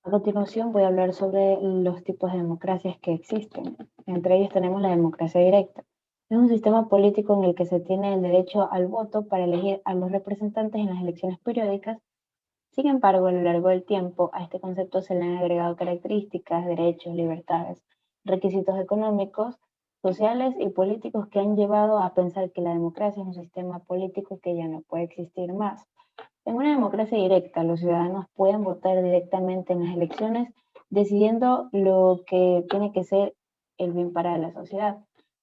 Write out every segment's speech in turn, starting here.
A continuación voy a hablar sobre los tipos de democracias que existen. Entre ellos tenemos la democracia directa. Es un sistema político en el que se tiene el derecho al voto para elegir a los representantes en las elecciones periódicas. Sin embargo, a lo largo del tiempo, a este concepto se le han agregado características, derechos, libertades, requisitos económicos, sociales y políticos que han llevado a pensar que la democracia es un sistema político que ya no puede existir más. En una democracia directa, los ciudadanos pueden votar directamente en las elecciones, decidiendo lo que tiene que ser el bien para la sociedad.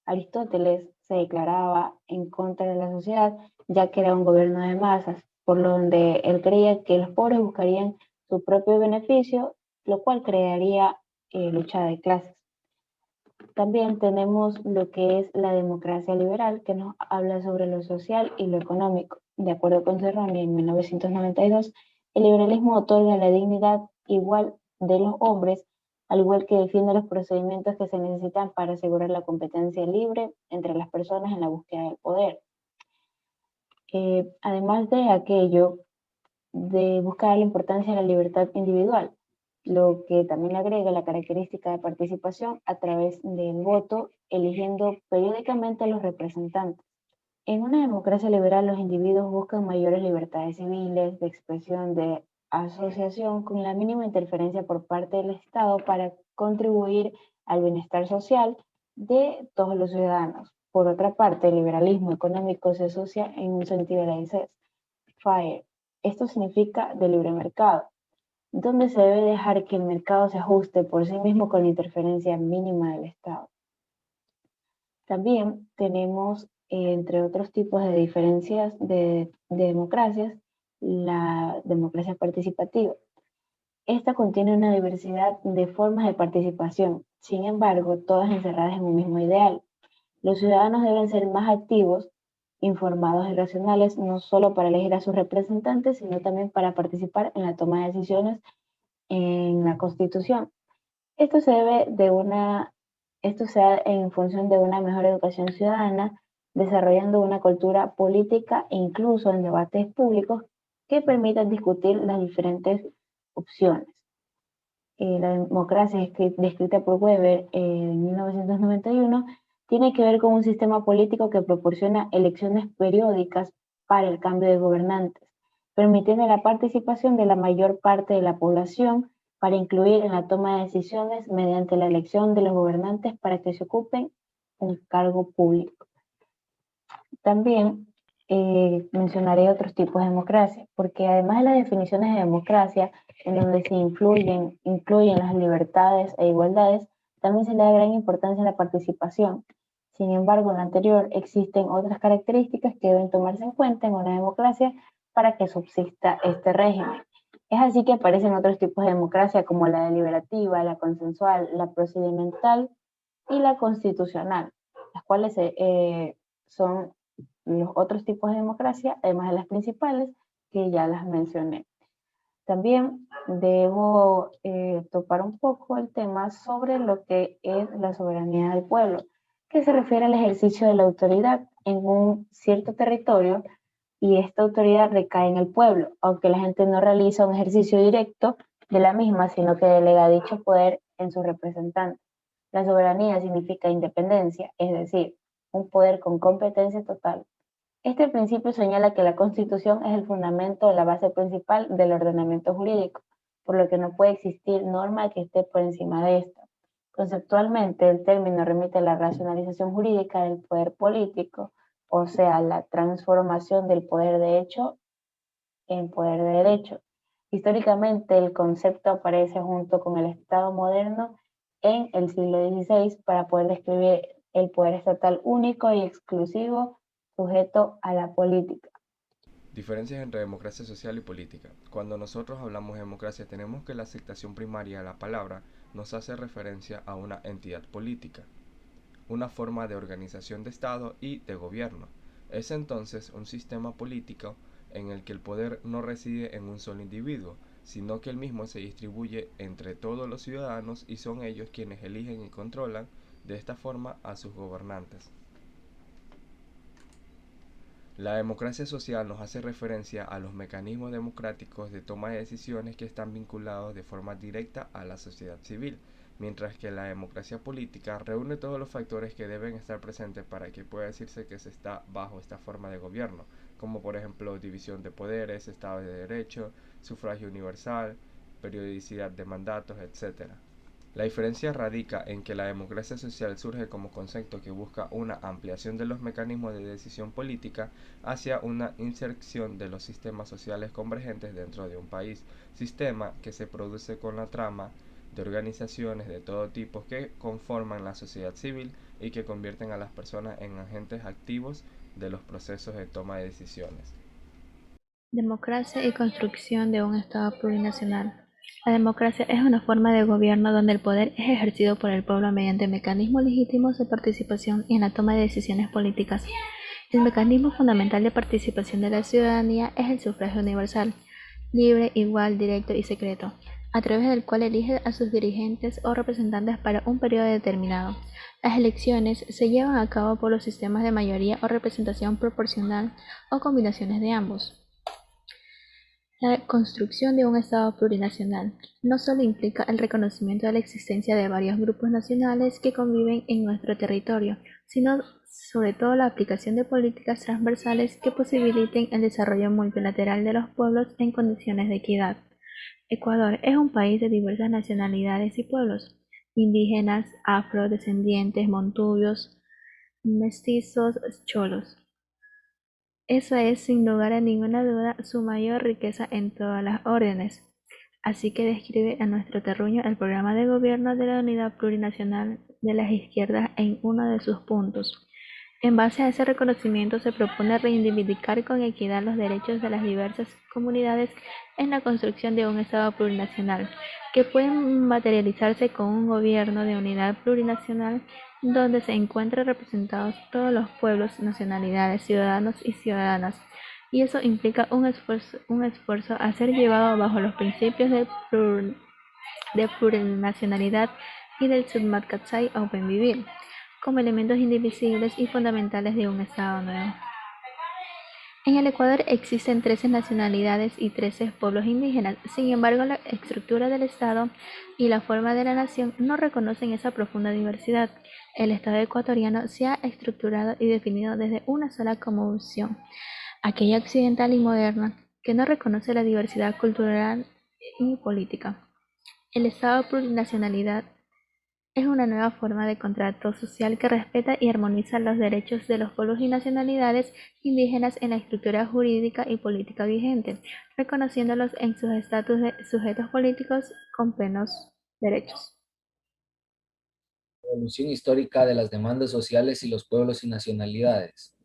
Aristóteles se declaraba en contra de la sociedad, ya que era un gobierno de masas, por lo donde él creía que los pobres buscarían su propio beneficio, lo cual crearía lucha de clases. También tenemos lo que es la democracia liberal, que nos habla sobre lo social y lo económico. De acuerdo con Cerrone, en 1992, el liberalismo otorga la dignidad igual de los hombres, al igual que defiende los procedimientos que se necesitan para asegurar la competencia libre entre las personas en la búsqueda del poder. Además de aquello, de buscar la importancia de la libertad individual, lo que también agrega la característica de participación a través del voto, eligiendo periódicamente a los representantes. En una democracia liberal, los individuos buscan mayores libertades civiles, de expresión, de asociación, con la mínima interferencia por parte del Estado para contribuir al bienestar social de todos los ciudadanos. Por otra parte, el liberalismo económico se asocia en un sentido laissez-faire. Esto significa de libre mercado, donde se debe dejar que el mercado se ajuste por sí mismo con la interferencia mínima del Estado. También tenemos, entre otros tipos de diferencias de democracias, la democracia participativa. Esta contiene una diversidad de formas de participación, sin embargo, todas encerradas en un mismo ideal. Los ciudadanos deben ser más activos, informados y racionales, no solo para elegir a sus representantes, sino también para participar en la toma de decisiones en la Constitución. Esto se debe de una, esto se da en función de una mejor educación ciudadana, desarrollando una cultura política e incluso en debates públicos que permitan discutir las diferentes opciones. La democracia descrita por Weber en 1991 tiene que ver con un sistema político que proporciona elecciones periódicas para el cambio de gobernantes, permitiendo la participación de la mayor parte de la población para incluir en la toma de decisiones mediante la elección de los gobernantes para que se ocupen un cargo público. También mencionaré otros tipos de democracia, porque además de las definiciones de democracia, en donde se incluyen las libertades e igualdades, también se le da gran importancia a la participación. Sin embargo, en lo anterior existen otras características que deben tomarse en cuenta en una democracia para que subsista este régimen. Es así que aparecen otros tipos de democracia como la deliberativa, la consensual, la procedimental y la constitucional, las cuales son los otros tipos de democracia, además de las principales que ya las mencioné. También debo topar un poco el tema sobre lo que es la soberanía del pueblo, que se refiere al ejercicio de la autoridad en un cierto territorio y esta autoridad recae en el pueblo, aunque la gente no realiza un ejercicio directo de la misma, sino que delega dicho poder en sus representantes. La soberanía significa independencia, es decir, un poder con competencia total. Este principio señala que la Constitución es el fundamento, la base principal del ordenamiento jurídico, por lo que no puede existir norma que esté por encima de esta. Conceptualmente, el término remite a la racionalización jurídica del poder político, o sea, la transformación del poder de hecho en poder de derecho. Históricamente, el concepto aparece junto con el Estado moderno en el siglo XVI para poder describir el poder estatal único y exclusivo sujeto a la política. Diferencias entre democracia social y política. Cuando nosotros hablamos de democracia tenemos que la aceptación primaria de la palabra nos hace referencia a una entidad política, una forma de organización de Estado y de gobierno. Es entonces un sistema político en el que el poder no reside en un solo individuo, sino que el mismo se distribuye entre todos los ciudadanos y son ellos quienes eligen y controlan de esta forma a sus gobernantes. La democracia social nos hace referencia a los mecanismos democráticos de toma de decisiones que están vinculados de forma directa a la sociedad civil, mientras que la democracia política reúne todos los factores que deben estar presentes para que pueda decirse que se está bajo esta forma de gobierno, como por ejemplo división de poderes, Estado de Derecho, sufragio universal, periodicidad de mandatos, etc. La diferencia radica en que la democracia social surge como concepto que busca una ampliación de los mecanismos de decisión política hacia una inserción de los sistemas sociales convergentes dentro de un país, sistema que se produce con la trama de organizaciones de todo tipo que conforman la sociedad civil y que convierten a las personas en agentes activos de los procesos de toma de decisiones. Democracia y construcción de un Estado plurinacional. La democracia es una forma de gobierno donde el poder es ejercido por el pueblo mediante mecanismos legítimos de participación en la toma de decisiones políticas. El mecanismo fundamental de participación de la ciudadanía es el sufragio universal, libre, igual, directo y secreto, a través del cual elige a sus dirigentes o representantes para un periodo determinado. Las elecciones se llevan a cabo por los sistemas de mayoría o representación proporcional o combinaciones de ambos. La construcción de un Estado plurinacional no solo implica el reconocimiento de la existencia de varios grupos nacionales que conviven en nuestro territorio, sino sobre todo la aplicación de políticas transversales que posibiliten el desarrollo multilateral de los pueblos en condiciones de equidad. Ecuador es un país de diversas nacionalidades y pueblos, indígenas, afrodescendientes, montubios, mestizos, cholos. Esa es, sin lugar a ninguna duda, su mayor riqueza en todas las órdenes. Así que describe a nuestro terruño el programa de gobierno de la Unidad Plurinacional de las Izquierdas en uno de sus puntos. En base a ese reconocimiento se propone reivindicar con equidad los derechos de las diversas comunidades en la construcción de un Estado plurinacional, que puede materializarse con un gobierno de unidad plurinacional donde se encuentran representados todos los pueblos, nacionalidades, ciudadanos y ciudadanas, y eso implica un esfuerzo a ser llevado bajo los principios de plurinacionalidad y del Submat Katsai o Buen Vivir, como elementos indivisibles y fundamentales de un Estado nuevo. En el Ecuador existen 13 nacionalidades y 13 pueblos indígenas, sin embargo la estructura del Estado y la forma de la nación no reconocen esa profunda diversidad. El Estado ecuatoriano se ha estructurado y definido desde una sola conmovisión, aquella occidental y moderna, que no reconoce la diversidad cultural y política. El Estado plurinacionalidad es una nueva forma de contrato social que respeta y armoniza los derechos de los pueblos y nacionalidades indígenas en la estructura jurídica y política vigente, reconociéndolos en sus estatus de sujetos políticos con plenos derechos. Evolución histórica de las demandas sociales y los pueblos y nacionalidades.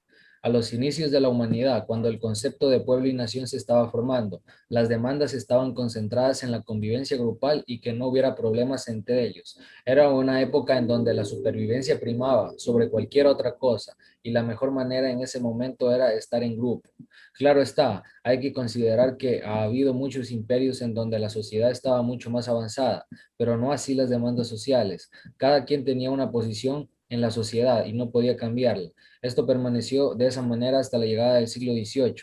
A los inicios de la humanidad, cuando el concepto de pueblo y nación se estaba formando, las demandas estaban concentradas en la convivencia grupal y que no hubiera problemas entre ellos. Era una época en donde la supervivencia primaba sobre cualquier otra cosa y la mejor manera en ese momento era estar en grupo. Claro está, hay que considerar que ha habido muchos imperios en donde la sociedad estaba mucho más avanzada, pero no así las demandas sociales. Cada quien tenía una posición en la sociedad y no podía cambiarla. Esto permaneció de esa manera hasta la llegada del siglo XVIII.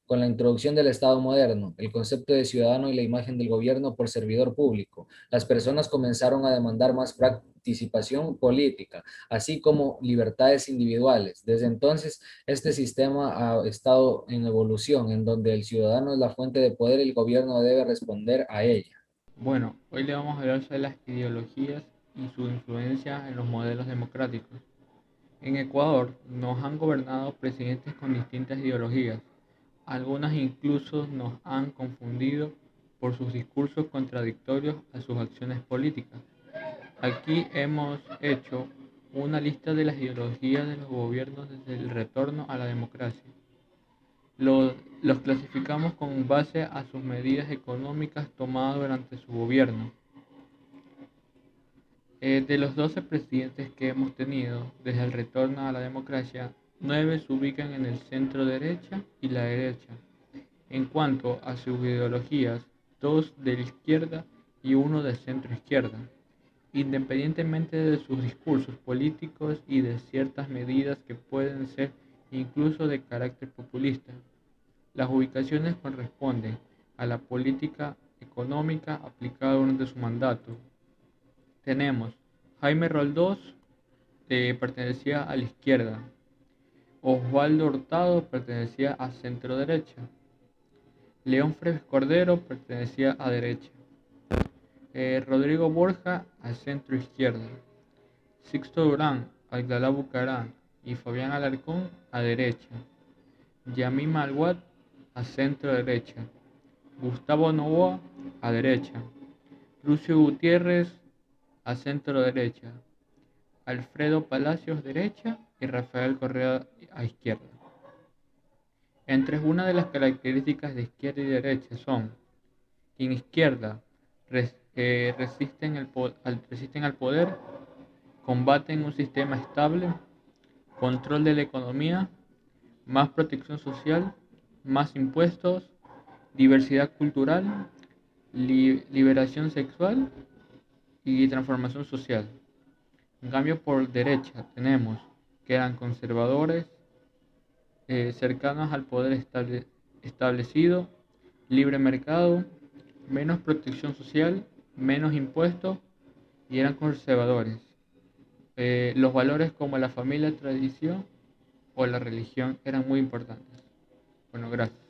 Con la introducción del Estado moderno, el concepto de ciudadano y la imagen del gobierno por servidor público, las personas comenzaron a demandar más participación política, así como libertades individuales. Desde entonces, este sistema ha estado en evolución, en donde el ciudadano es la fuente de poder y el gobierno debe responder a ella. Bueno, hoy le vamos a hablar sobre las ideologías y su influencia en los modelos democráticos. En Ecuador nos han gobernado presidentes con distintas ideologías. Algunas incluso nos han confundido por sus discursos contradictorios a sus acciones políticas. Aquí hemos hecho una lista de las ideologías de los gobiernos desde el retorno a la democracia. Los clasificamos con base a sus medidas económicas tomadas durante su gobierno. De los 12 presidentes que hemos tenido desde el retorno a la democracia, 9 se ubican en el centro derecha y la derecha. En cuanto a sus ideologías, 2 de la izquierda y 1 de centro izquierda. Independientemente de sus discursos políticos y de ciertas medidas que pueden ser incluso de carácter populista. Las ubicaciones corresponden a la política económica aplicada durante su mandato. Tenemos Jaime Roldós, que pertenecía a la izquierda. Osvaldo Hurtado pertenecía a centro derecha. León Febres Cordero pertenecía a derecha. Rodrigo Borja a centro izquierda. Sixto Durán, Abdalá Bucaram y Fabián Alarcón a derecha. Yamima Alwad a centro derecha. Gustavo Novoa a derecha. Lucio Gutiérrez a centro derecha. Alfredo Palacios derecha y Rafael Correa a izquierda. Entre una de las características de izquierda y derecha son que en izquierda resisten al poder, combaten un sistema estable, control de la economía, más protección social, más impuestos, diversidad cultural, liberación sexual y transformación social. En cambio, por derecha tenemos que eran conservadores, cercanos al poder establecido, libre mercado, menos protección social, menos impuestos y eran conservadores. Los valores como la familia, tradición o la religión eran muy importantes. Bueno, gracias.